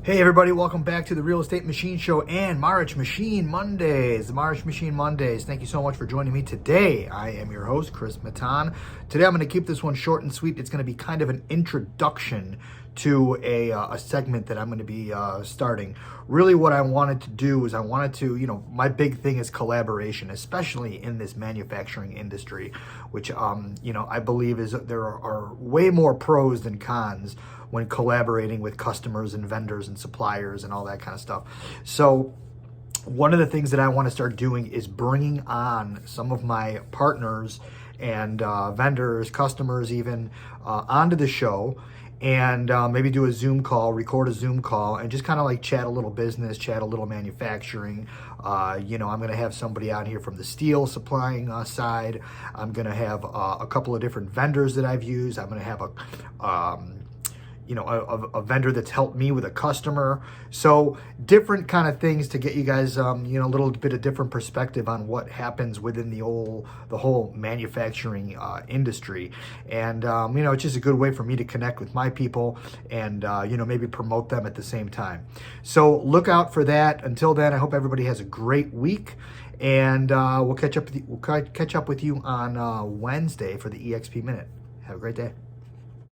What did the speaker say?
Hey everybody, welcome back to the Real Estate Machine Show and Marich Machine Mondays. The Marich Machine Mondays. Thank you so much for joining me today. I am your host, Chris Matan. Today I'm going to keep this one short and sweet. It's going to be kind of an introduction to a segment that I'm going to be starting. Really what I wanted to do is my big thing is collaboration, especially in this manufacturing industry, which, I believe there are way more pros than cons when collaborating with customers and vendors and suppliers and all that kind of stuff. So one of the things that I want to start doing is bringing on some of my partners and vendors, customers even, onto the show and maybe do a Zoom call, record a Zoom call, and just kind of like chat a little business, chat a little manufacturing. I'm going to have somebody out here from the steel supplying side. I'm going to have a couple of different vendors that I've used. I'm going to have a vendor that's helped me with a customer. So different kind of things to get you guys, a little bit of different perspective on what happens within the whole manufacturing industry. And, it's just a good way for me to connect with my people and, maybe promote them at the same time. So look out for that. Until then, I hope everybody has a great week. And we'll catch up with you on Wednesday for the EXP Minute. Have a great day.